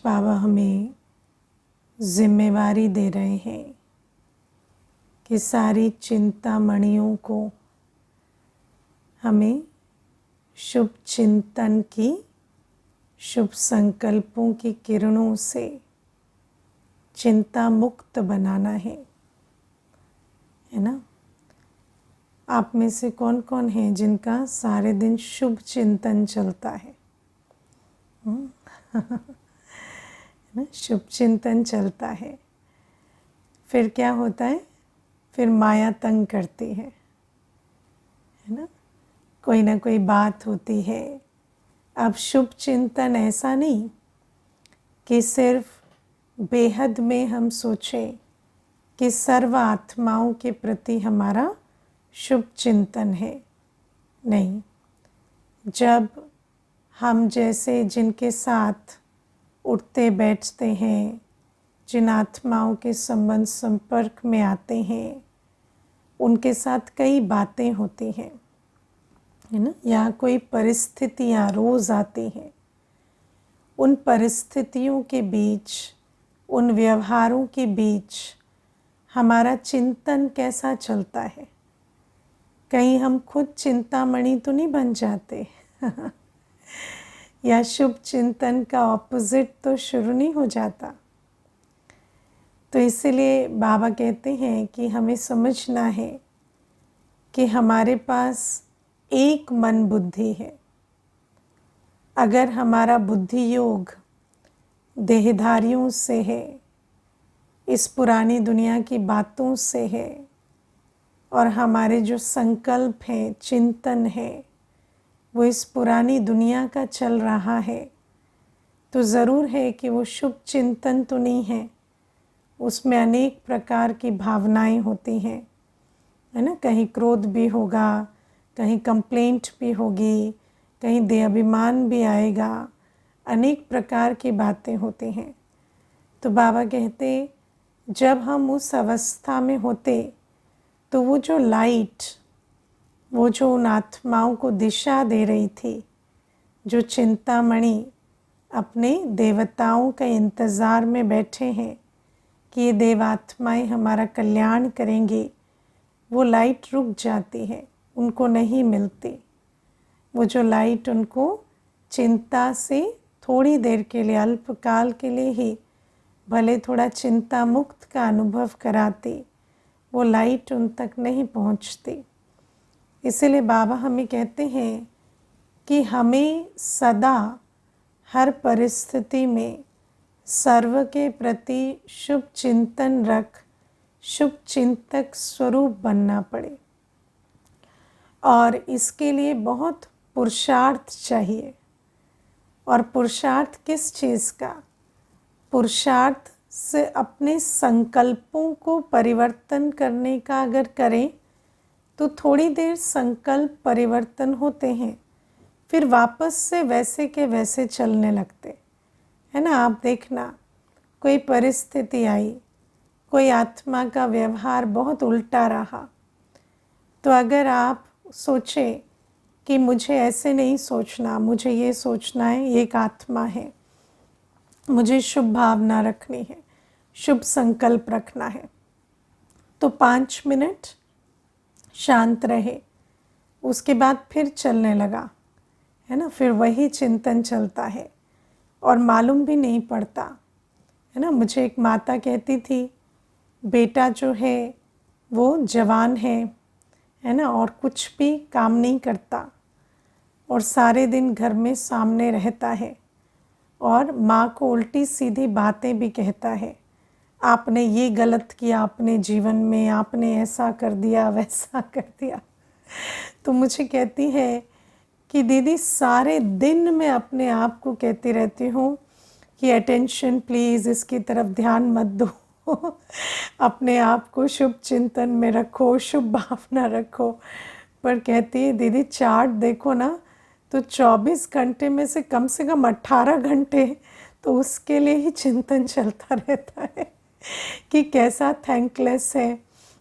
बाबा हमें जिम्मेवारी दे रहे हैं कि सारी चिंतामणियों को हमें शुभ चिंतन की, शुभ संकल्पों की किरणों से चिंता मुक्त बनाना है ना। आप में से कौन कौन है जिनका सारे दिन शुभ चिंतन चलता है? ना, शुभ चिंतन चलता है। फिर क्या होता है? फिर माया तंग करती है ना। कोई ना कोई बात होती है। अब शुभ चिंतन ऐसा नहीं कि सिर्फ बेहद में हम सोचें कि सर्व आत्माओं के प्रति हमारा शुभ चिंतन है। नहीं, जब हम जैसे जिनके साथ उठते बैठते हैं, जिन आत्माओं के संबंध संपर्क में आते हैं, उनके साथ कई बातें होती हैं है ना, या कोई परिस्थितियाँ रोज़ आती हैं। उन परिस्थितियों के बीच, उन व्यवहारों के बीच हमारा चिंतन कैसा चलता है? कहीं हम खुद चिंतामणि तो नहीं बन जाते या शुभ चिंतन का ऑपोजिट तो शुरू नहीं हो जाता। तो इसीलिए बाबा कहते हैं कि हमें समझना है कि हमारे पास एक मन बुद्धि है। अगर हमारा बुद्धि योग देहधारियों से है, इस पुरानी दुनिया की बातों से है, और हमारे जो संकल्प हैं, चिंतन है, वो इस पुरानी दुनिया का चल रहा है, तो ज़रूर है कि वो शुभ चिंतन तो नहीं है। उसमें अनेक प्रकार की भावनाएं होती हैं है ना। कहीं क्रोध भी होगा, कहीं कंप्लेंट भी होगी, कहीं देहाभिमान भी आएगा, अनेक प्रकार की बातें होती हैं। तो बाबा कहते जब हम उस अवस्था में होते तो वो जो लाइट, वो जो उन आत्माओं को दिशा दे रही थी, जो चिंतामणि अपने देवताओं के इंतज़ार में बैठे हैं कि ये देवात्माएं हमारा कल्याण करेंगी, वो लाइट रुक जाती है, उनको नहीं मिलती। वो जो लाइट उनको चिंता से थोड़ी देर के लिए, अल्पकाल के लिए ही भले थोड़ा चिंता मुक्त का अनुभव कराती, वो लाइट उन तक नहीं पहुंचती। इसीलिए बाबा हमें कहते हैं कि हमें सदा हर परिस्थिति में सर्व के प्रति शुभ चिंतन रख शुभ चिंतक स्वरूप बनना पड़े। और इसके लिए बहुत पुरुषार्थ चाहिए। और पुरुषार्थ किस चीज़ का? पुरुषार्थ से अपने संकल्पों को परिवर्तन करने का अगर करें तो थोड़ी देर संकल्प परिवर्तन होते हैं, फिर वापस से वैसे के वैसे चलने लगते है ना। आप देखना, कोई परिस्थिति आई, कोई आत्मा का व्यवहार बहुत उल्टा रहा, तो अगर आप सोचें कि मुझे ऐसे नहीं सोचना, मुझे ये सोचना है, ये एक आत्मा है, मुझे शुभ भावना रखनी है, शुभ संकल्प रखना है, तो 5 मिनट शांत रहे, उसके बाद फिर चलने लगा है ना। फिर वही चिंतन चलता है और मालूम भी नहीं पड़ता है ना। मुझे एक माता कहती थी, बेटा जो है वो जवान है ना, और कुछ भी काम नहीं करता और सारे दिन घर में सामने रहता है और माँ को उल्टी सीधी बातें भी कहता है, आपने ये गलत किया अपने जीवन में, आपने ऐसा कर दिया, वैसा कर दिया। तो मुझे कहती है कि दीदी सारे दिन मैं अपने आप को कहती रहती हूँ कि अटेंशन प्लीज़, इसकी तरफ ध्यान मत दो अपने आप को शुभ चिंतन में रखो, शुभ भावना रखो। पर कहती है दीदी चार्ट देखो ना, तो 24 घंटे में से कम 18 घंटे तो उसके लिए ही चिंतन चलता रहता है कि कैसा थैंकलेस है।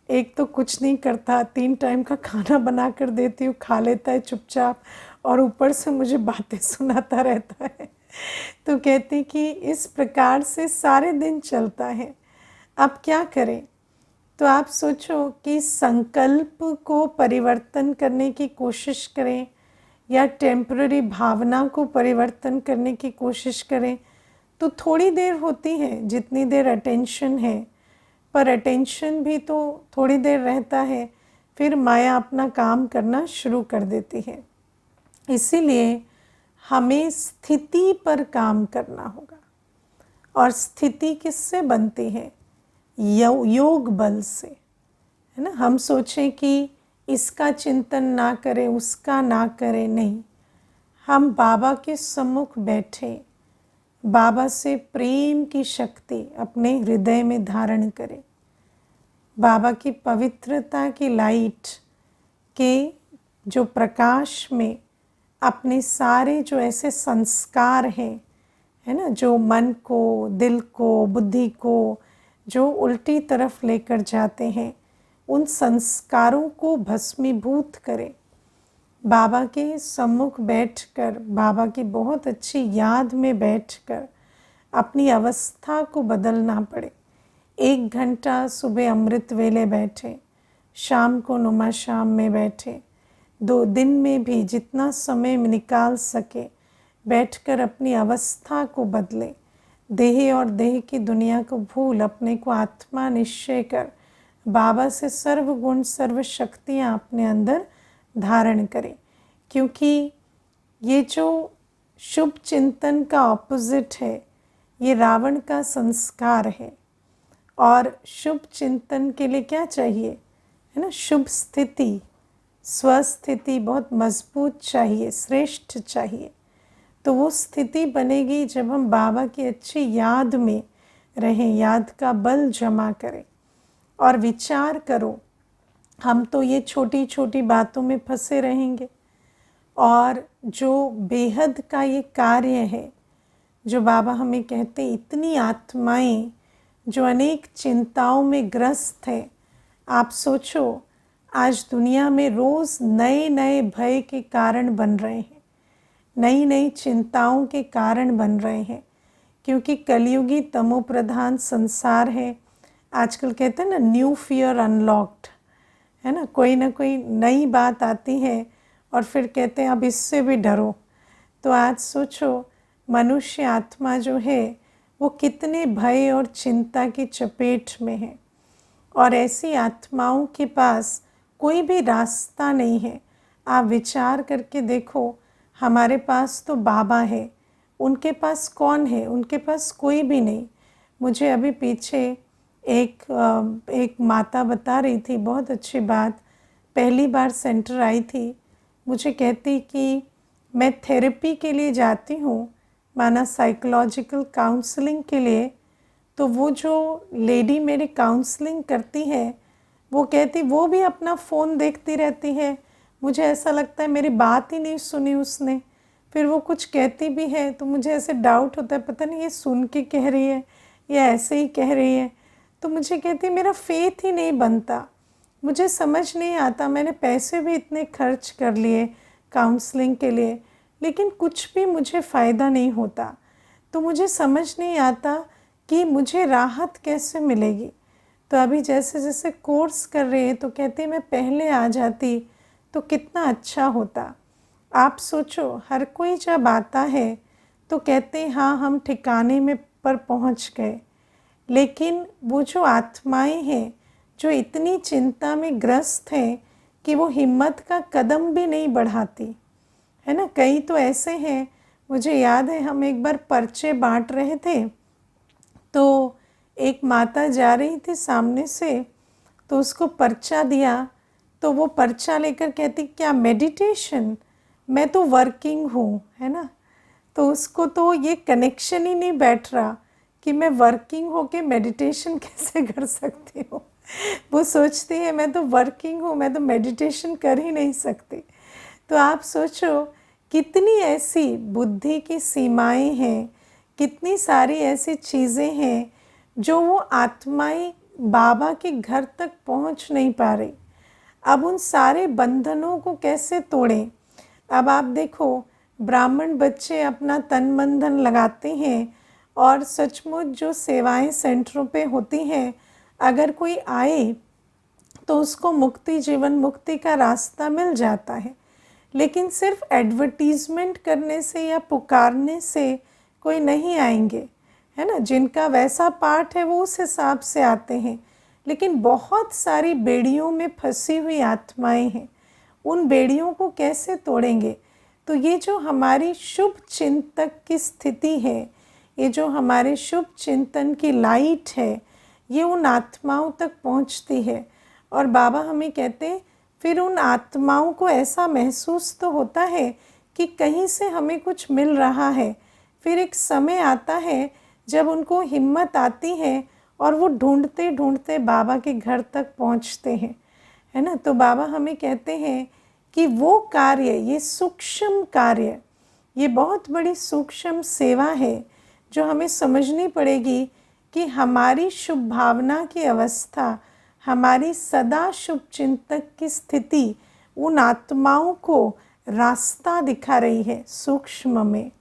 एक तो कुछ नहीं करता, 3 टाइम का खाना बना कर देती हूँ, खा लेता है चुपचाप, और ऊपर से मुझे बातें सुनाता रहता है तो कहते कि इस प्रकार से सारे दिन चलता है, अब क्या करें। तो आप सोचो कि संकल्प को परिवर्तन करने की कोशिश करें या टेम्पररी भावना को परिवर्तन करने की कोशिश करें तो थोड़ी देर होती है, जितनी देर अटेंशन है, पर अटेंशन भी तो थोड़ी देर रहता है, फिर माया अपना काम करना शुरू कर देती है। इसीलिए हमें स्थिति पर काम करना होगा। और स्थिति किससे बनती है? योग बल से, है ना। हम सोचें कि इसका चिंतन ना करें, उसका ना करें, नहीं। हम बाबा के सम्मुख बैठे, बाबा से प्रेम की शक्ति अपने हृदय में धारण करें, बाबा की पवित्रता की लाइट के जो प्रकाश में अपने सारे जो ऐसे संस्कार हैं, है ना, जो मन को, दिल को, बुद्धि को जो उल्टी तरफ लेकर जाते हैं, उन संस्कारों को भस्मीभूत करें। बाबा के सम्मुख बैठकर, बाबा की बहुत अच्छी याद में बैठकर अपनी अवस्था को बदलना पड़े। 1 घंटा सुबह अमृत वेले बैठे, शाम को नुमा शाम में बैठे, 2 दिन में भी जितना समय निकाल सके बैठकर अपनी अवस्था को बदले। देह और देह की दुनिया को भूल अपने को आत्मा निश्चय कर बाबा से सर्व गुण सर्व शक्तियाँ अपने अंदर धारण करें। क्योंकि ये जो शुभ चिंतन का ऑपोजिट है, ये रावण का संस्कार है। और शुभ चिंतन के लिए क्या चाहिए, है ना, शुभ स्थिति, स्वस्थिति बहुत मजबूत चाहिए, श्रेष्ठ चाहिए। तो वो स्थिति बनेगी जब हम बाबा की अच्छी याद में रहें, याद का बल जमा करें। और विचार करो, हम तो ये छोटी छोटी बातों में फंसे रहेंगे, और जो बेहद का ये कार्य है, जो बाबा हमें कहते, इतनी आत्माएं जो अनेक चिंताओं में ग्रस्त है। आप सोचो, आज दुनिया में रोज़ नए नए भय के कारण बन रहे हैं, नई नई चिंताओं के कारण बन रहे हैं, क्योंकि कलयुगी तमो प्रधान संसार है। आजकल कहते हैं ना, न्यू फियर अनलॉक्ड, है ना। कोई ना कोई नई बात आती है और फिर कहते हैं अब इससे भी डरो। तो आज सोचो, मनुष्य आत्मा जो है वो कितने भय और चिंता की चपेट में है, और ऐसी आत्माओं के पास कोई भी रास्ता नहीं है। आप विचार करके देखो, हमारे पास तो बाबा है, उनके पास कौन है? उनके पास कोई भी नहीं। मुझे अभी पीछे एक माता बता रही थी, बहुत अच्छी बात। पहली बार सेंटर आई थी, मुझे कहती कि मैं थेरेपी के लिए जाती हूँ, माना साइकोलॉजिकल काउंसलिंग के लिए। तो वो जो लेडी मेरी काउंसलिंग करती है, वो कहती वो भी अपना फ़ोन देखती रहती है। मुझे ऐसा लगता है मेरी बात ही नहीं सुनी उसने। फिर वो कुछ कहती भी है तो मुझे ऐसे डाउट होता है, पता नहीं ये सुन के कह रही है या ऐसे ही कह रही है। तो मुझे कहती मेरा फेथ ही नहीं बनता, मुझे समझ नहीं आता। मैंने पैसे भी इतने खर्च कर लिए काउंसलिंग के लिए, लेकिन कुछ भी मुझे फ़ायदा नहीं होता। तो मुझे समझ नहीं आता कि मुझे राहत कैसे मिलेगी। तो अभी जैसे जैसे कोर्स कर रही है तो कहती मैं पहले आ जाती तो कितना अच्छा होता। आप सोचो, हर कोई जब आता है तो कहते हैं हाँ हम ठिकाने में पर पहुंच गए, लेकिन वो जो आत्माएं हैं जो इतनी चिंता में ग्रस्त हैं कि वो हिम्मत का कदम भी नहीं बढ़ाती, है ना। कई तो ऐसे हैं, मुझे याद है हम एक बार पर्चे बांट रहे थे, तो एक माता जा रही थी सामने से, तो उसको पर्चा दिया, तो वो पर्चा लेकर कहती क्या मेडिटेशन, मैं तो वर्किंग हूँ, है ना। तो उसको तो ये कनेक्शन ही नहीं बैठ रहा कि मैं वर्किंग हो के मेडिटेशन कैसे कर सकती हूँ। वो सोचती है मैं तो वर्किंग हूँ, मैं तो मेडिटेशन कर ही नहीं सकती। तो आप सोचो कितनी ऐसी बुद्धि की सीमाएं हैं, कितनी सारी ऐसी चीज़ें हैं जो वो आत्माएं बाबा के घर तक पहुंच नहीं पा रही। अब उन सारे बंधनों को कैसे तोड़ें। अब आप देखो, ब्राह्मण बच्चे अपना तन मन धन लगाते हैं और सचमुच जो सेवाएं सेंटरों पे होती हैं, अगर कोई आए तो उसको मुक्ति, जीवन मुक्ति का रास्ता मिल जाता है। लेकिन सिर्फ एडवर्टीज़मेंट करने से या पुकारने से कोई नहीं आएंगे, है ना। जिनका वैसा पाठ है वो उस हिसाब से आते हैं, लेकिन बहुत सारी बेड़ियों में फंसी हुई आत्माएं हैं। उन बेड़ियों को कैसे तोड़ेंगे? तो ये जो हमारी शुभ चिंतक की स्थिति है, ये जो हमारे शुभ चिंतन की लाइट है, ये उन आत्माओं तक पहुंचती है। और बाबा हमें कहते हैं, फिर उन आत्माओं को ऐसा महसूस तो होता है कि कहीं से हमें कुछ मिल रहा है। फिर एक समय आता है जब उनको हिम्मत आती है और वो ढूंढते ढूंढते बाबा के घर तक पहुंचते हैं, है ना। तो बाबा हमें कहते हैं कि वो कार्य, ये सूक्ष्म कार्य, ये बहुत बड़ी सूक्ष्म सेवा है जो हमें समझनी पड़ेगी कि हमारी शुभ भावना की अवस्था, हमारी सदा शुभ चिंतक की स्थिति उन आत्माओं को रास्ता दिखा रही है सूक्ष्म में।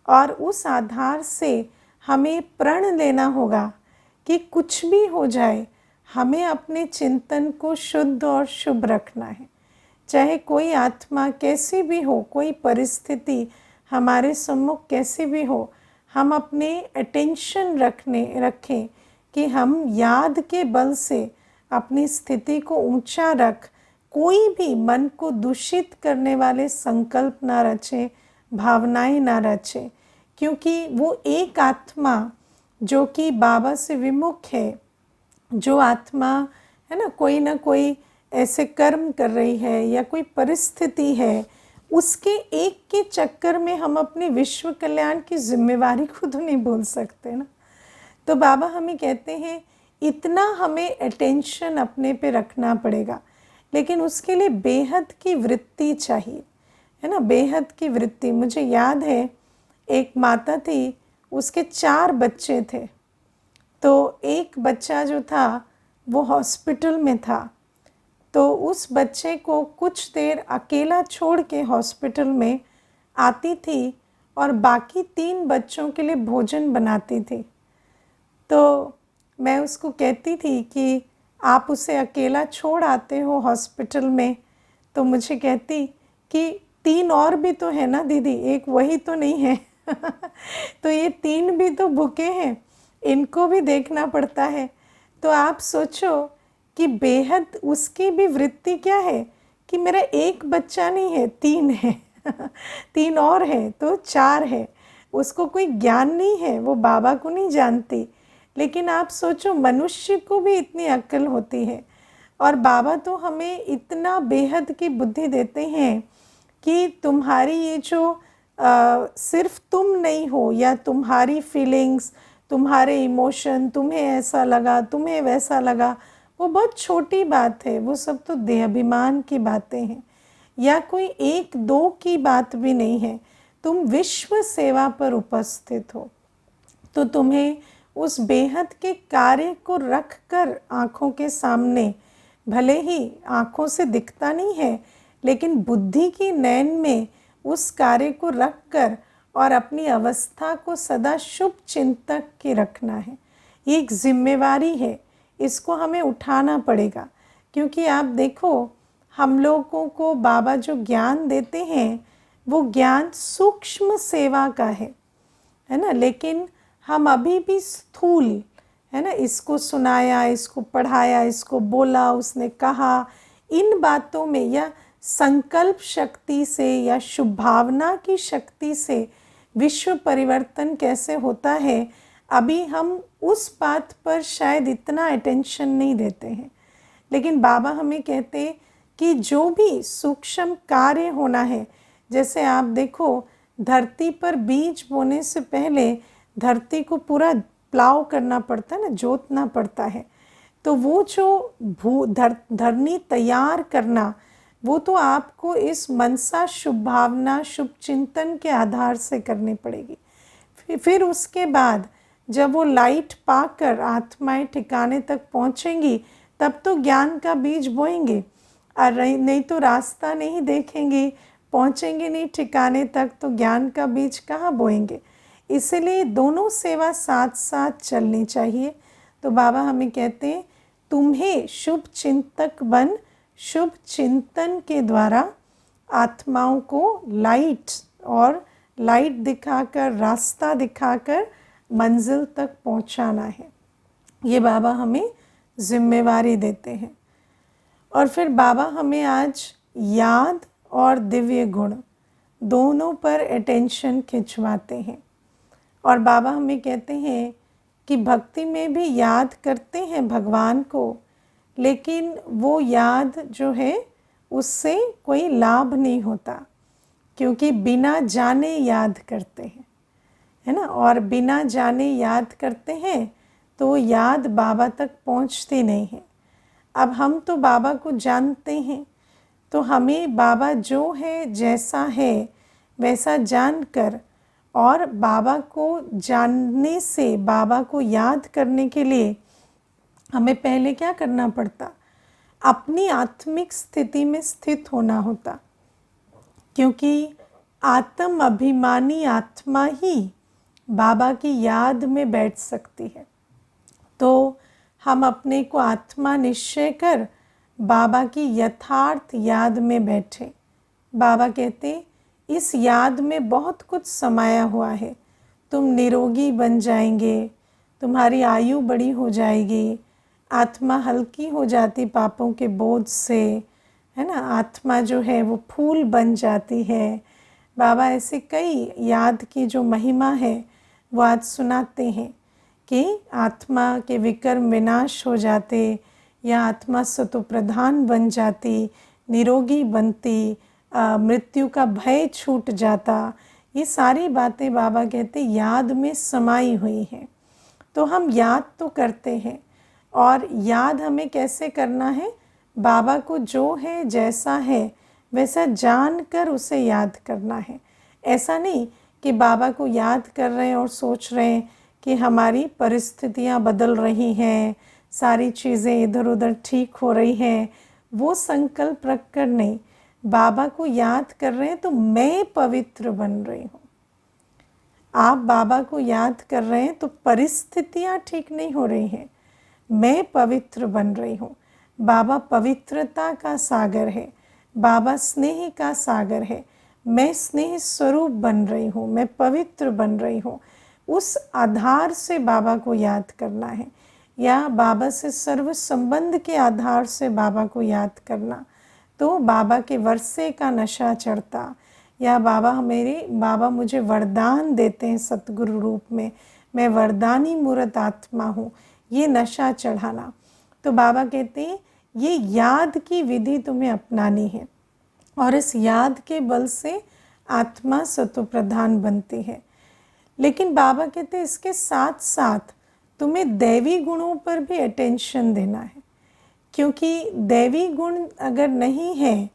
और उस आधार से हमें प्रण लेना होगा कि कुछ भी हो जाए, हमें अपने चिंतन को शुद्ध और शुभ रखना है। चाहे कोई आत्मा कैसी भी हो, कोई परिस्थिति हमारे सम्मुख कैसी भी हो, हम अपने अटेंशन रखें कि हम याद के बल से अपनी स्थिति को ऊंचा रख, कोई भी मन को दूषित करने वाले संकल्प ना रचे, भावनाएं ना रचे। क्योंकि वो एक आत्मा जो कि बाबा से विमुख है, जो आत्मा है ना कोई ऐसे कर्म कर रही है या कोई परिस्थिति है, उसके एक के चक्कर में हम अपने विश्व कल्याण की जिम्मेवारी को तो नहीं भूल सकते ना। तो बाबा हमें कहते हैं इतना हमें अटेंशन अपने पे रखना पड़ेगा, लेकिन उसके लिए बेहद की वृत्ति चाहिए, है ना, बेहद की वृत्ति। मुझे याद है एक माता थी, उसके 4 बच्चे थे। तो एक बच्चा जो था वो हॉस्पिटल में था, तो उस बच्चे को कुछ देर अकेला छोड़ के हॉस्पिटल में आती थी और बाकी 3 बच्चों के लिए भोजन बनाती थी। तो मैं उसको कहती थी कि आप उसे अकेला छोड़ आते हो हॉस्पिटल में, तो मुझे कहती कि 3 और भी तो है ना दीदी, एक वही तो नहीं है। तो ये 3 भी तो भूखे हैं, इनको भी देखना पड़ता है। तो आप सोचो कि बेहद उसकी भी वृत्ति क्या है कि मेरा एक बच्चा नहीं है, 3 है। 3 और है तो 4 है। उसको कोई ज्ञान नहीं है, वो बाबा को नहीं जानती, लेकिन आप सोचो मनुष्य को भी इतनी अक्ल होती है। और बाबा तो हमें इतना बेहद की बुद्धि देते हैं कि तुम्हारी ये जो सिर्फ तुम नहीं हो, या तुम्हारी फीलिंग्स, तुम्हारे इमोशन, तुम्हें ऐसा लगा, तुम्हें वैसा लगा, वो बहुत छोटी बात है। वो सब तो देहाभिमान की बातें हैं, या कोई 1-2 की बात भी नहीं है। तुम विश्व सेवा पर उपस्थित हो, तो तुम्हें उस बेहद के कार्य को रख कर आँखों के सामने, भले ही आँखों से दिखता नहीं है, लेकिन बुद्धि की नयन में उस कार्य को रख कर और अपनी अवस्था को सदा शुभ चिंतक के रखना है। ये एक जिम्मेवारी है, इसको हमें उठाना पड़ेगा। क्योंकि आप देखो, हम लोगों को बाबा जो ज्ञान देते हैं वो ज्ञान सूक्ष्म सेवा का है ना। लेकिन हम अभी भी स्थूल, है ना, इसको सुनाया, इसको पढ़ाया, इसको बोला, उसने कहा, इन बातों में या संकल्प शक्ति से या शुभ भावना की शक्ति से विश्व परिवर्तन कैसे होता है, अभी हम उस बात पर शायद इतना अटेंशन नहीं देते हैं। लेकिन बाबा हमें कहते हैं कि जो भी सूक्ष्म कार्य होना है, जैसे आप देखो धरती पर बीज बोने से पहले धरती को पूरा प्लाव करना पड़ता है ना, जोतना पड़ता है। तो वो जो धरनी तैयार करना, वो तो आपको इस मनसा शुभ भावना शुभ चिंतन के आधार से करनी पड़ेगी। फिर उसके बाद जब वो लाइट पाकर आत्माएं ठिकाने तक पहुंचेंगी, तब तो ज्ञान का बीज बोएंगे। और नहीं तो रास्ता नहीं देखेंगी, पहुँचेंगे नहीं ठिकाने तक तो ज्ञान का बीज कहाँ बोएंगे। इसलिए दोनों सेवा साथ साथ चलनी चाहिए। तो बाबा हमें कहते हैं तुम्हें शुभ चिंतक बन शुभ चिंतन के द्वारा आत्माओं को लाइट दिखाकर, रास्ता दिखाकर मंजिल तक पहुंचाना है। ये बाबा हमें जिम्मेवारी देते हैं। और फिर बाबा हमें आज याद और दिव्य गुण दोनों पर अटेंशन खिंचवाते हैं। और बाबा हमें कहते हैं कि भक्ति में भी याद करते हैं भगवान को, लेकिन वो याद जो है उससे कोई लाभ नहीं होता, क्योंकि बिना जाने याद करते हैं, है ना। और बिना जाने याद करते हैं तो याद बाबा तक पहुंचती नहीं है। अब हम तो बाबा को जानते हैं, तो हमें बाबा जो है जैसा है वैसा जानकर और बाबा को जानने से बाबा को याद करने के लिए हमें पहले क्या करना पड़ता, अपनी आत्मिक स्थिति में स्थित होना होता। क्योंकि आत्म अभिमानी आत्मा ही बाबा की याद में बैठ सकती है। तो हम अपने को आत्मा निश्चय कर बाबा की यथार्थ याद में बैठे। बाबा कहते इस याद में बहुत कुछ समाया हुआ है, तुम निरोगी बन जाएंगे, तुम्हारी आयु बड़ी हो जाएगी, आत्मा हल्की हो जाती पापों के बोझ से, है ना। आत्मा जो है वो फूल बन जाती है। बाबा ऐसे कई याद की जो महिमा है वो आज सुनाते हैं कि आत्मा के विकर्म विनाश हो जाते, या आत्मा सतो प्रधान बन जाती, निरोगी बनती, मृत्यु का भय छूट जाता। ये सारी बातें बाबा कहते याद में समाई हुई हैं। तो हम याद तो करते हैं, और याद हमें कैसे करना है, बाबा को जो है जैसा है वैसा जानकर उसे याद करना है। ऐसा नहीं कि बाबा को याद कर रहे हैं और सोच रहे हैं कि हमारी परिस्थितियां बदल रही हैं, सारी चीज़ें इधर उधर ठीक हो रही हैं, वो संकल्प रखकर नहीं, बाबा को याद कर रहे हैं तो मैं पवित्र बन रही हूँ। आप बाबा को याद कर रहे हैं तो परिस्थितियाँ ठीक नहीं हो रही हैं, मैं पवित्र बन रही हूँ। बाबा पवित्रता का सागर है, बाबा स्नेह का सागर है, मैं स्नेह स्वरूप बन रही हूँ, मैं पवित्र बन रही हूँ। उस आधार से बाबा को याद करना है, या बाबा से सर्व संबंध के आधार से बाबा को याद करना। तो बाबा के वर्षे का नशा चढ़ता, या बाबा मुझे वरदान देते हैं सतगुरु रूप में, मैं वरदानी मूर्त आत्मा हूँ, ये नशा चढ़ाना। तो बाबा कहते हैं ये याद की विधि तुम्हें अपनानी है, और इस याद के बल से आत्मा सतो प्रधान बनती है। लेकिन बाबा कहते हैं इसके साथ साथ तुम्हें दैवी गुणों पर भी अटेंशन देना है, क्योंकि दैवी गुण अगर नहीं है,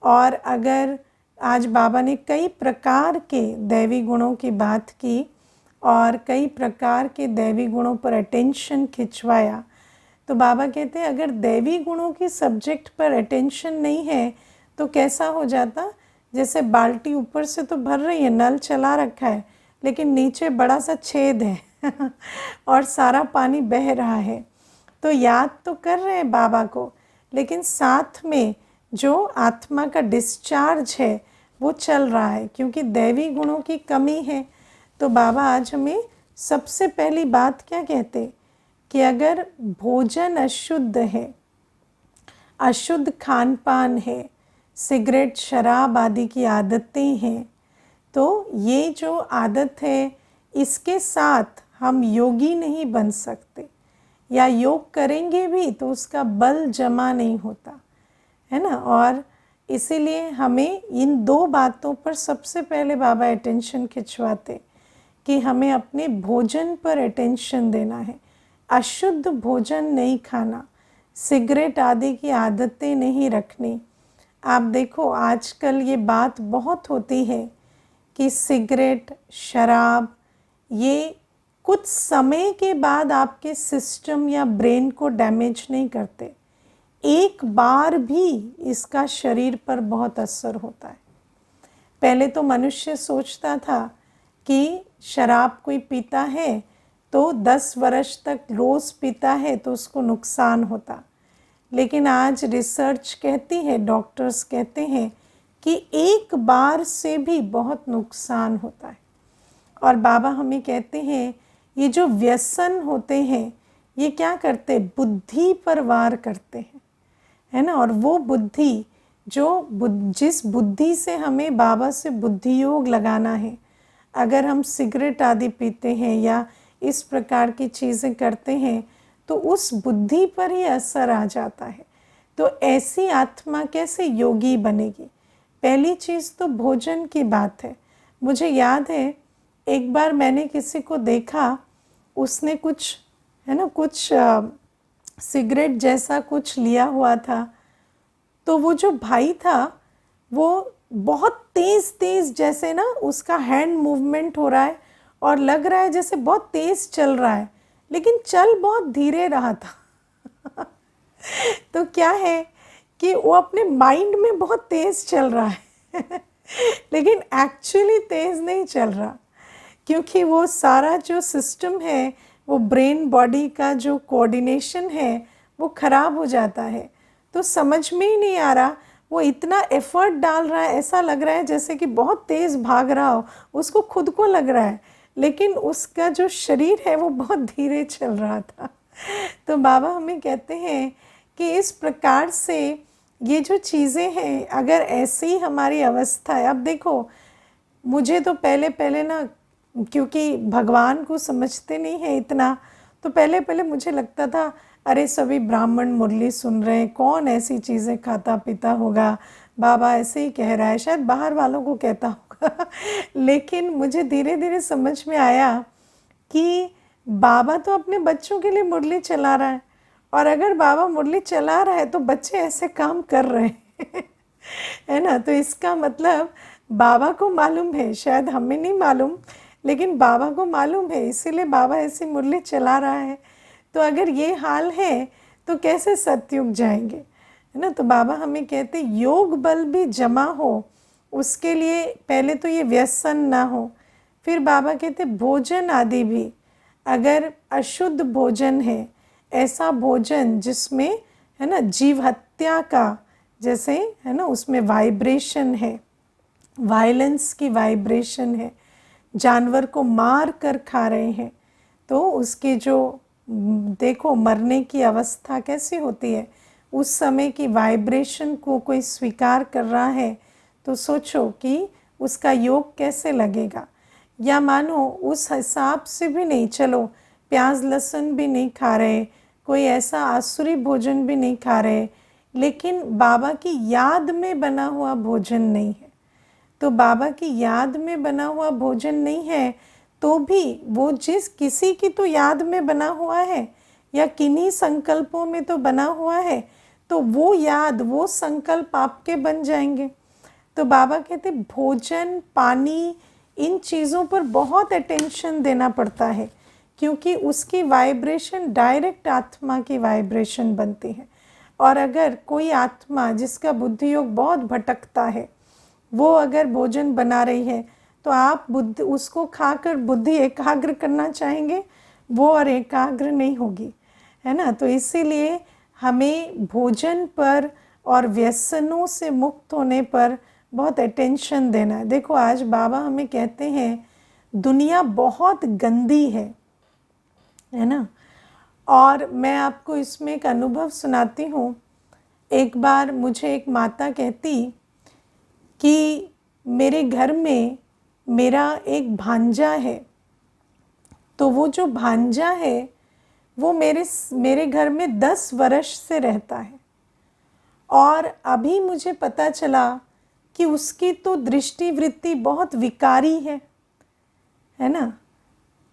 और अगर आज बाबा ने कई प्रकार के दैवी गुणों की बात की और कई प्रकार के दैवी गुणों पर अटेंशन खिंचवाया, तो बाबा कहते हैं अगर दैवी गुणों की सब्जेक्ट पर अटेंशन नहीं है तो कैसा हो जाता, जैसे बाल्टी ऊपर से तो भर रही है, नल चला रखा है, लेकिन नीचे बड़ा सा छेद है और सारा पानी बह रहा है। तो याद तो कर रहे हैं बाबा को, लेकिन साथ में जो आत्मा का डिस्चार्ज है वो चल रहा है, क्योंकि दैवी गुणों की कमी है। तो बाबा आज हमें सबसे पहली बात क्या कहते कि अगर भोजन अशुद्ध है, अशुद्ध खान पान है, सिगरेट शराब आदि की आदतें हैं, तो ये जो आदत है इसके साथ हम योगी नहीं बन सकते, या योग करेंगे भी तो उसका बल जमा नहीं होता, है ना। और इसीलिए हमें इन दो बातों पर सबसे पहले बाबा अटेंशन खिंचवाते कि हमें अपने भोजन पर अटेंशन देना है। अशुद्ध भोजन नहीं खाना, सिगरेट आदि की आदतें नहीं रखनी। आप देखो आजकल ये बात बहुत होती है कि सिगरेट शराब ये कुछ समय के बाद आपके सिस्टम या ब्रेन को डैमेज नहीं करते, एक बार भी इसका शरीर पर बहुत असर होता है। पहले तो मनुष्य सोचता था कि शराब कोई पीता है तो 10 वर्ष तक रोज़ पीता है तो उसको नुकसान होता, लेकिन आज रिसर्च कहती है, डॉक्टर्स कहते हैं कि एक बार से भी बहुत नुकसान होता है। और बाबा हमें कहते हैं ये जो व्यसन होते हैं ये क्या करते, बुद्धि पर वार करते हैं, है ना। और वो बुद्धि जिस बुद्धि से हमें बाबा से बुद्धि योग लगाना है, अगर हम सिगरेट आदि पीते हैं या इस प्रकार की चीज़ें करते हैं तो उस बुद्धि पर ही असर आ जाता है। तो ऐसी आत्मा कैसे योगी बनेगी? पहली चीज़ तो भोजन की बात है। मुझे याद है एक बार मैंने किसी को देखा, उसने कुछ, है ना, कुछ सिगरेट जैसा कुछ लिया हुआ था, तो वो जो भाई था वो बहुत तेज़ तेज़, जैसे ना उसका हैंड मूवमेंट हो रहा है और लग रहा है जैसे बहुत तेज़ चल रहा है, लेकिन चल बहुत धीरे रहा था। तो क्या है कि वो अपने माइंड में बहुत तेज़ चल रहा है लेकिन एक्चुअली तेज़ नहीं चल रहा, क्योंकि वो सारा जो सिस्टम है, वो ब्रेन बॉडी का जो कोऑर्डिनेशन है वो ख़राब हो जाता है। तो समझ में ही नहीं आ रहा, वो इतना एफर्ट डाल रहा है, ऐसा लग रहा है जैसे कि बहुत तेज़ भाग रहा हो, उसको खुद को लग रहा है, लेकिन उसका जो शरीर है वो बहुत धीरे चल रहा था। तो बाबा हमें कहते हैं कि इस प्रकार से ये जो चीज़ें हैं, अगर ऐसी ही हमारी अवस्था है, अब देखो मुझे तो पहले ना, क्योंकि भगवान को समझते नहीं है इतना, तो पहले मुझे लगता था अरे सभी ब्राह्मण मुरली सुन रहे हैं, कौन ऐसी चीज़ें खाता पीता होगा, बाबा ऐसे ही कह रहा है, शायद बाहर वालों को कहता होगा लेकिन मुझे धीरे धीरे समझ में आया कि बाबा तो अपने बच्चों के लिए मुरली चला रहा है, और अगर बाबा मुरली चला रहा है तो बच्चे ऐसे काम कर रहे हैं है ना। तो इसका मतलब बाबा को मालूम है, शायद हमें नहीं मालूम, लेकिन बाबा को मालूम है, इसीलिए बाबा ऐसी मुरली चला रहा है। तो अगर ये हाल है तो कैसे सतयुग जाएंगे, है ना। तो बाबा हमें कहते योग बल भी जमा हो, उसके लिए पहले तो ये व्यसन ना हो। फिर बाबा कहते भोजन आदि भी, अगर अशुद्ध भोजन है, ऐसा भोजन जिसमें, है ना, जीव हत्या का, जैसे, है ना, उसमें वाइब्रेशन है, वायलेंस की वाइब्रेशन है, जानवर को मार कर खा रहे हैं, तो उसकी जो देखो मरने की अवस्था कैसी होती है, उस समय की वाइब्रेशन को कोई स्वीकार कर रहा है तो सोचो कि उसका योग कैसे लगेगा। या मानो उस हिसाब से भी नहीं, चलो प्याज लहसुन भी नहीं खा रहे, कोई ऐसा आसुरी भोजन भी नहीं खा रहे, लेकिन बाबा की याद में बना हुआ भोजन नहीं है, तो बाबा की याद में बना हुआ भोजन नहीं है, तो भी वो जिस किसी की तो याद में बना हुआ है या किन्हीं संकल्पों में तो बना हुआ है, तो वो याद, वो संकल्प आपके बन जाएंगे। तो बाबा कहते भोजन पानी इन चीज़ों पर बहुत अटेंशन देना पड़ता है, क्योंकि उसकी वाइब्रेशन डायरेक्ट आत्मा की वाइब्रेशन बनती है। और अगर कोई आत्मा जिसका बुद्धि योग बहुत भटकता है, वो अगर भोजन बना रही है तो आप बुद्धि उसको खाकर बुद्धि एकाग्र करना चाहेंगे, वो और एकाग्र नहीं होगी, है ना। तो इसीलिए हमें भोजन पर और व्यसनों से मुक्त होने पर बहुत अटेंशन देना है। देखो आज बाबा हमें कहते हैं दुनिया बहुत गंदी है ना। और मैं आपको इसमें एक अनुभव सुनाती हूँ। एक बार मुझे एक माता कहती कि मेरे घर में मेरा एक भांजा है, तो वो जो भांजा है वो मेरे घर में 10 वर्ष से रहता है, और अभी मुझे पता चला कि उसकी तो दृष्टिवृत्ति बहुत विकारी है ना।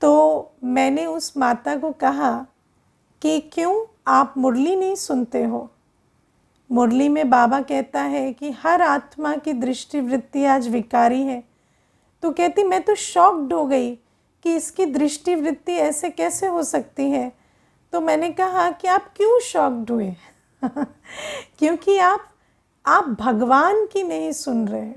तो मैंने उस माता को कहा कि क्यों आप मुरली नहीं सुनते हो? मुरली में बाबा कहता है कि हर आत्मा की दृष्टिवृत्ति आज विकारी है। तो कहती मैं तो शॉक्ड हो गई कि इसकी दृष्टिवृत्ति ऐसे कैसे हो सकती है। तो मैंने कहा कि आप क्यों शॉक्ड हुए क्योंकि आप भगवान की नहीं सुन रहे,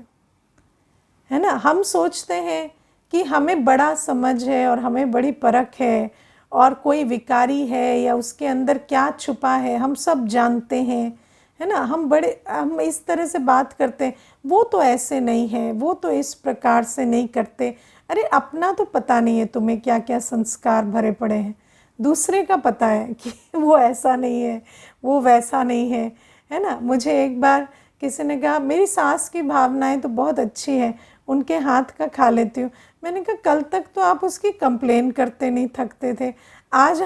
है ना। हम सोचते हैं कि हमें बड़ा समझ है और हमें बड़ी परख है और कोई विकारी है या उसके अंदर क्या छुपा है हम सब जानते हैं, है ना। हम इस तरह से बात करते हैं, वो तो ऐसे नहीं है, वो तो इस प्रकार से नहीं करते। अरे अपना तो पता नहीं है तुम्हें क्या क्या संस्कार भरे पड़े हैं, दूसरे का पता है कि वो ऐसा नहीं है, वो वैसा नहीं है ना। मुझे एक बार किसी ने कहा मेरी सास की भावनाएं तो बहुत अच्छी है, उनके हाथ का खा लेती हूँ। मैंने कहा कल तक तो आप उसकी कंप्लेन करते नहीं थकते थे, आज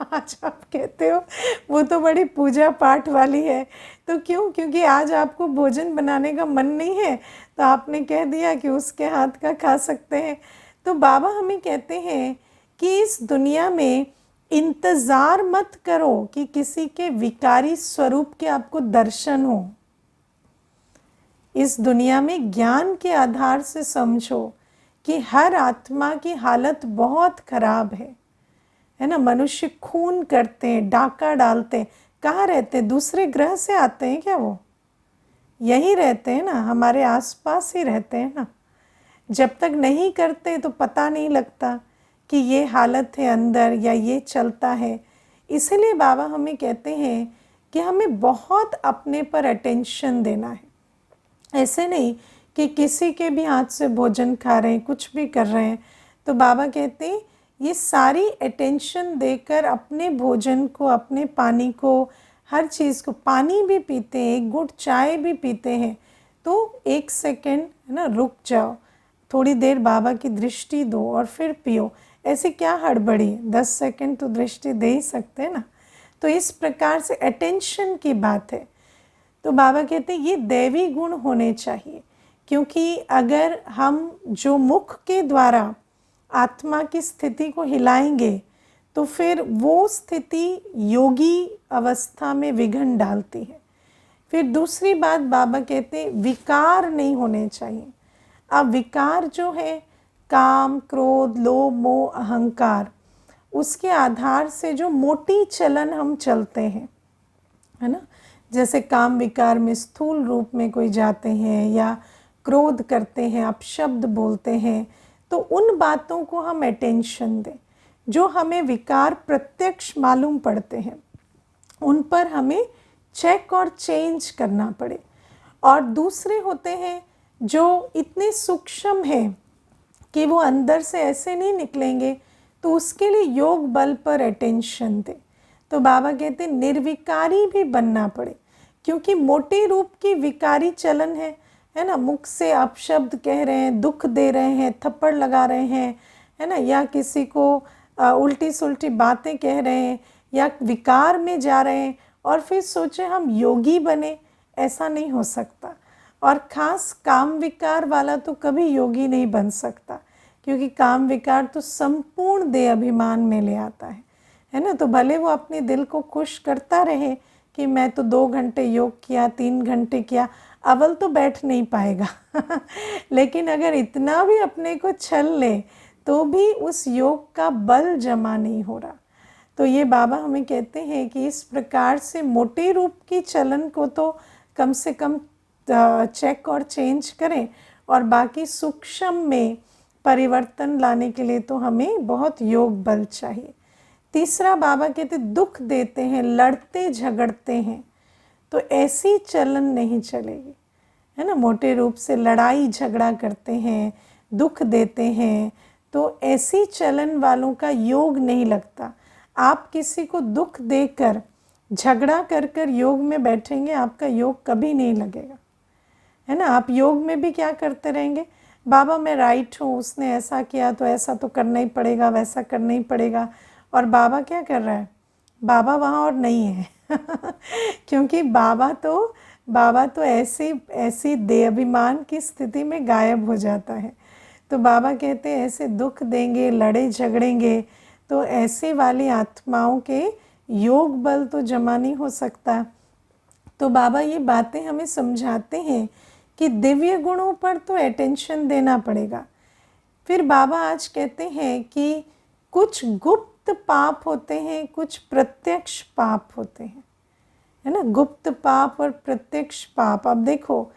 आज आप कहते हो वो तो बड़ी पूजा पाठ वाली है। तो क्यों? क्योंकि आज आपको भोजन बनाने का मन नहीं है तो आपने कह दिया कि उसके हाथ का खा सकते हैं। तो बाबा हमें कहते हैं कि इस दुनिया में इंतज़ार मत करो कि किसी के विकारी स्वरूप के आपको दर्शन हो। इस दुनिया में ज्ञान के आधार से समझो कि हर आत्मा की हालत बहुत खराब है ना। मनुष्य खून करते हैं, डाका डालते हैं, कहाँ रहते हैं? दूसरे ग्रह से आते हैं क्या? वो यहीं रहते हैं ना, हमारे आसपास ही रहते हैं ना। जब तक नहीं करते तो पता नहीं लगता कि ये हालत है अंदर या ये चलता है। इसलिए बाबा हमें कहते हैं कि हमें बहुत अपने पर अटेंशन देना है। ऐसे नहीं कि किसी के भी हाथ से भोजन खा रहे हैं, कुछ भी कर रहे हैं, तो बाबा कहते हैं ये सारी अटेंशन देकर अपने भोजन को, अपने पानी को, हर चीज़ को, पानी भी पीते हैं, एक घूंट चाय भी पीते हैं, तो 1 सेकेंड है ना रुक जाओ, थोड़ी देर बाबा की दृष्टि दो और फिर पियो। ऐसे क्या हड़बड़ी, 10 सेकेंड तो दृष्टि दे ही सकते हैं ना। तो इस प्रकार से अटेंशन की बात है। तो बाबा कहते हैं ये दैवी गुण होने चाहिए, क्योंकि अगर हम जो मुख के द्वारा आत्मा की स्थिति को हिलाएंगे तो फिर वो स्थिति योगी अवस्था में विघ्न डालती है। फिर दूसरी बात बाबा कहते हैं विकार नहीं होने चाहिए। अब विकार जो है काम, क्रोध, लोभ, मोह, अहंकार, उसके आधार से जो मोटी चलन हम चलते हैं, है ना। जैसे काम विकार में स्थूल रूप में कोई जाते हैं या क्रोध करते हैं, अपशब्द बोलते हैं, तो उन बातों को हम अटेंशन दें। जो हमें विकार प्रत्यक्ष मालूम पड़ते हैं उन पर हमें चेक और चेंज करना पड़े। और दूसरे होते हैं जो इतने सूक्ष्म हैं कि वो अंदर से ऐसे नहीं निकलेंगे, तो उसके लिए योग बल पर अटेंशन दें। तो बाबा कहते हैं निर्विकारी भी बनना पड़े, क्योंकि मोटे रूप की विकारी चलन है ना। मुख से अपशब्द कह रहे हैं, दुख दे रहे हैं, थप्पड़ लगा रहे हैं, है ना, या किसी को उल्टी सुल्टी बातें कह रहे हैं या विकार में जा रहे हैं और फिर सोचे हम योगी बने, ऐसा नहीं हो सकता। और ख़ास काम विकार वाला तो कभी योगी नहीं बन सकता, क्योंकि काम विकार तो संपूर्ण देह अभिमान में ले आता है ना। तो भले वो अपने दिल को खुश करता रहे कि मैं तो 2 घंटे योग किया, 3 घंटे किया, अव्वल तो बैठ नहीं पाएगा लेकिन अगर इतना भी अपने को छल ले तो भी उस योग का बल जमा नहीं हो रहा। तो ये बाबा हमें कहते हैं कि इस प्रकार से मोटे रूप की चलन को तो कम से कम चेक और चेंज करें, और बाकी सूक्ष्म में परिवर्तन लाने के लिए तो हमें बहुत योग बल चाहिए। तीसरा बाबा कहते दुख देते हैं, लड़ते झगड़ते हैं, तो ऐसी चलन नहीं चलेगी, है ना। मोटे रूप से लड़ाई झगड़ा करते हैं, दुख देते हैं, तो ऐसी चलन वालों का योग नहीं लगता। आप किसी को दुख देकर, झगड़ा कर कर योग में बैठेंगे, आपका योग कभी नहीं लगेगा, है ना। आप योग में भी क्या करते रहेंगे, बाबा मैं राइट हूँ, उसने ऐसा किया तो ऐसा तो करना ही पड़ेगा, वैसा करना ही पड़ेगा। और बाबा क्या कर रहा है, बाबा वहाँ और नहीं है क्योंकि बाबा तो ऐसी देह अभिमान की स्थिति में गायब हो जाता है। तो बाबा कहते हैं ऐसे दुख देंगे, लड़े झगड़ेंगे, तो ऐसे वाली आत्माओं के योग बल तो जमा नहीं हो सकता। तो बाबा ये बातें हमें समझाते हैं कि दिव्य गुणों पर तो अटेंशन देना पड़ेगा। फिर बाबा आज कहते हैं कि कुछ गुप्त पाप होते हैं, कुछ प्रत्यक्ष पाप होते हैं, है ना। गुप्त पाप और प्रत्यक्ष पाप, अब देखो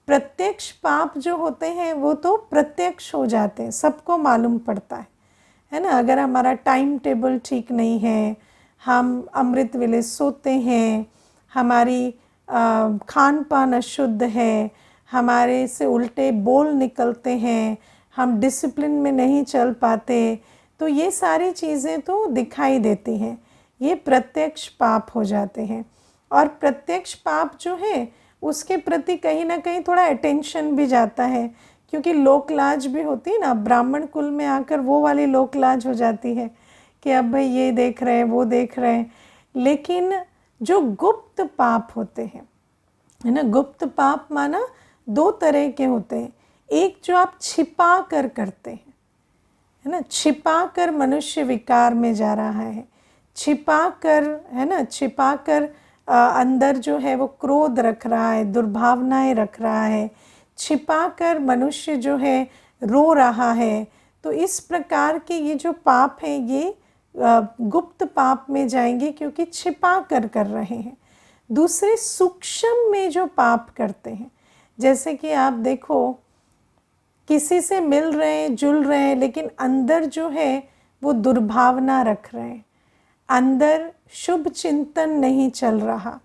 प्रत्यक्ष पाप जो होते हैं वो तो प्रत्यक्ष हो जाते हैं, सबको मालूम पड़ता है ना। अगर हमारा टाइम टेबल ठीक नहीं है, हम अमृत वेले सोते हैं, हमारी खान पान अशुद्ध है, हमारे से उल्टे बोल निकलते हैं, हम डिसिप्लिन में नहीं चल पाते, तो ये सारी चीज़ें तो दिखाई देती हैं, ये प्रत्यक्ष पाप हो जाते हैं। और प्रत्यक्ष पाप जो है उसके प्रति कहीं ना कहीं थोड़ा अटेंशन भी जाता है, क्योंकि लोक लाज भी होती है ना, ब्राह्मण कुल में आकर वो वाली लोक लाज हो जाती है कि अब भाई ये देख रहे हैं वो देख रहे हैं। लेकिन जो गुप्त पाप होते हैं, है ना, गुप्त पाप माना दो तरह के होते हैं। एक जो आप छिपा कर करते हैं, है ना, छिपा कर मनुष्य विकार में जा रहा है, छिपा कर, है ना, छिपा कर अंदर जो है वो क्रोध रख रहा है, दुर्भावनाएं रख रहा है, छिपा कर मनुष्य जो है रो रहा है। तो इस प्रकार के ये जो पाप हैं ये गुप्त पाप में जाएंगे, क्योंकि छिपा कर रहे हैं। दूसरे सूक्ष्म में जो पाप करते हैं, जैसे कि आप देखो किसी से मिल रहे हैं, जुल रहे हैं, लेकिन अंदर जो है वो दुर्भावना रख रहे हैं, अंदर शुभ चिंतन नहीं चल रहा,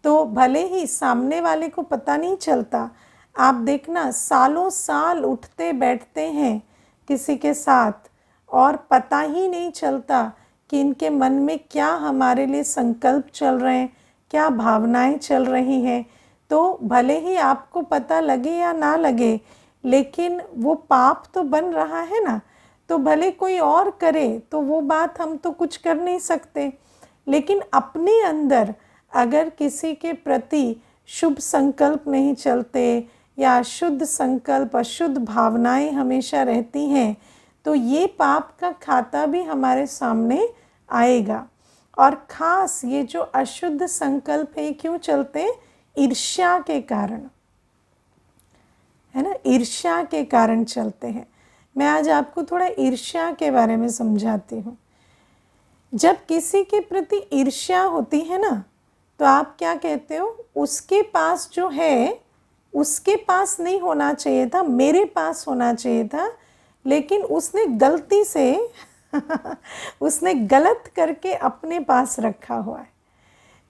तो भले ही सामने वाले को पता नहीं चलता। आप देखना सालों साल उठते बैठते हैं किसी के साथ और पता ही नहीं चलता कि इनके मन में क्या हमारे लिए संकल्प चल रहे हैं, क्या भावनाएं चल रही हैं। तो भले ही आपको पता लगे या ना लगे, लेकिन वो पाप तो बन रहा है ना। तो भले कोई और करे तो वो बात हम तो कुछ कर नहीं सकते, लेकिन अपने अंदर अगर किसी के प्रति शुभ संकल्प नहीं चलते या अशुद्ध संकल्प, अशुद्ध भावनाएं हमेशा रहती हैं, तो ये पाप का खाता भी हमारे सामने आएगा। और ख़ास ये जो अशुद्ध संकल्प है क्यों चलते हैं? ईर्ष्या के कारण, है ना, ईर्ष्या के कारण चलते हैं। मैं आज आपको थोड़ा ईर्ष्या के बारे में समझाती हूँ। जब किसी के प्रति ईर्ष्या होती है ना, तो आप क्या कहते हो, उसके पास जो है उसके पास नहीं होना चाहिए था, मेरे पास होना चाहिए था, लेकिन उसने गलती से उसने गलत करके अपने पास रखा हुआ है।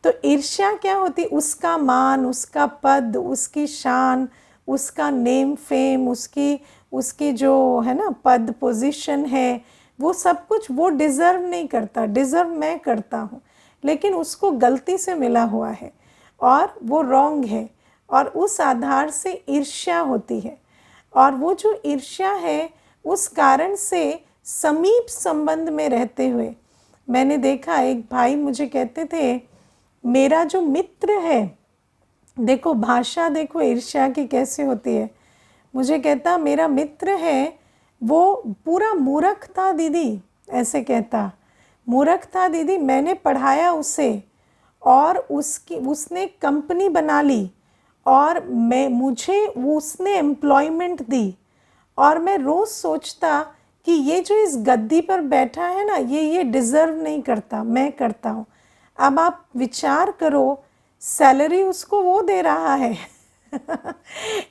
तो ईर्ष्या क्या होती? उसका मान, उसका पद, उसकी शान, उसका नेम फेम, उसकी जो है ना पद पोजीशन है, वो सब कुछ वो डिज़र्व नहीं करता, डिज़र्व मैं करता हूँ, लेकिन उसको गलती से मिला हुआ है और वो रॉन्ग है, और उस आधार से ईर्ष्या होती है। और वो जो ईर्ष्या है उस कारण से समीप संबंध में रहते हुए, मैंने देखा एक भाई मुझे कहते थे, मेरा जो मित्र है, देखो भाषा देखो ईर्ष्या की कैसे होती है। मुझे कहता मेरा मित्र है वो पूरा मूर्ख था दीदी, ऐसे कहता, मूर्ख था दीदी, मैंने पढ़ाया उसे और उसने कंपनी बना ली और मुझे उसने एम्प्लॉयमेंट दी, और मैं रोज़ सोचता कि ये जो इस गद्दी पर बैठा है ना, ये डिज़र्व नहीं करता, मैं करता हूँ। अब आप विचार करो, सैलरी उसको वो दे रहा है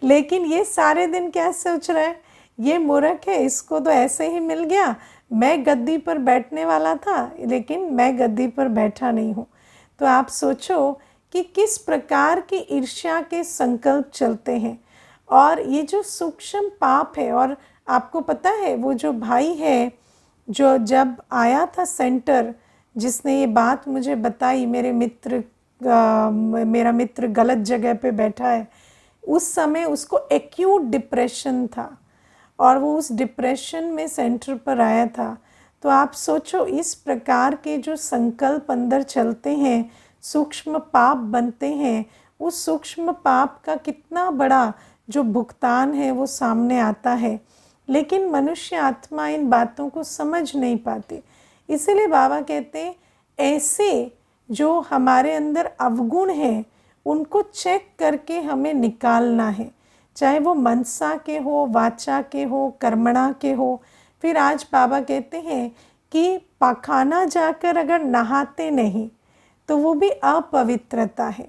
लेकिन ये सारे दिन क्या सोच रहा है, ये मूर्ख है, इसको तो ऐसे ही मिल गया, मैं गद्दी पर बैठने वाला था लेकिन मैं गद्दी पर बैठा नहीं हूँ। तो आप सोचो कि किस प्रकार की ईर्ष्या के संकल्प चलते हैं, और ये जो सूक्ष्म पाप है। और आपको पता है वो जो भाई है जो जब आया था सेंटर, जिसने ये बात मुझे बताई, मेरा मित्र गलत जगह पे बैठा है, उस समय उसको एक्यूट डिप्रेशन था और वो उस डिप्रेशन में सेंटर पर आया था। तो आप सोचो इस प्रकार के जो संकल्प अंदर चलते हैं, सूक्ष्म पाप बनते हैं, उस सूक्ष्म पाप का कितना बड़ा जो भुगतान है वो सामने आता है। लेकिन मनुष्य आत्मा इन बातों को समझ नहीं पाती। इसीलिए बाबा कहते हैं ऐसे जो हमारे अंदर अवगुण हैं उनको चेक करके हमें निकालना है, चाहे वो मनसा के हो, वाचा के हो, कर्मणा के हो। फिर आज बाबा कहते हैं कि पाखाना जाकर अगर नहाते नहीं तो वो भी अपवित्रता है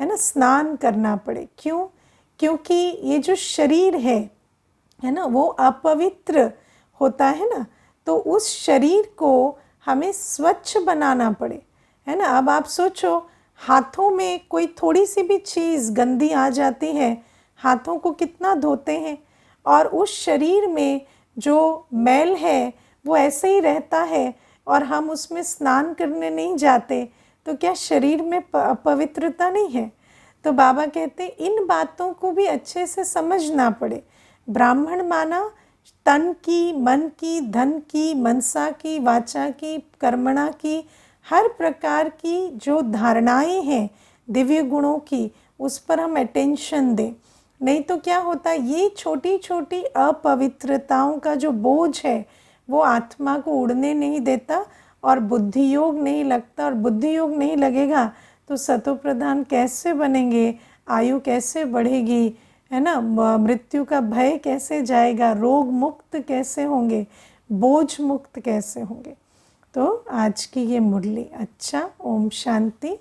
ना, स्नान करना पड़े। क्यों? क्योंकि ये जो शरीर है ना, वो अपवित्र होता है ना, तो उस शरीर को हमें स्वच्छ बनाना पड़े, है ना। अब आप सोचो, हाथों में कोई थोड़ी सी भी चीज़ गंदी आ जाती है, हाथों को कितना धोते हैं, और उस शरीर में जो मैल है वो ऐसे ही रहता है और हम उसमें स्नान करने नहीं जाते, तो क्या शरीर में अपवित्रता नहीं है? तो बाबा कहते हैं इन बातों को भी अच्छे से समझना पड़े। ब्राह्मण माना तन की, मन की, धन की, मनसा की, वाचा की, कर्मणा की, हर प्रकार की जो धारणाएं हैं दिव्य गुणों की, उस पर हम अटेंशन दें। नहीं तो क्या होता है, ये छोटी छोटी अपवित्रताओं का जो बोझ है वो आत्मा को उड़ने नहीं देता और बुद्धि योग नहीं लगता, और बुद्धि योग नहीं लगेगा तो सतो प्रधान कैसे बनेंगे, आयु कैसे बढ़ेगी, है ना, मृत्यु का भय कैसे जाएगा, रोग मुक्त कैसे होंगे, बोझ मुक्त कैसे होंगे। तो आज की ये मुरली। अच्छा, ओम शांति।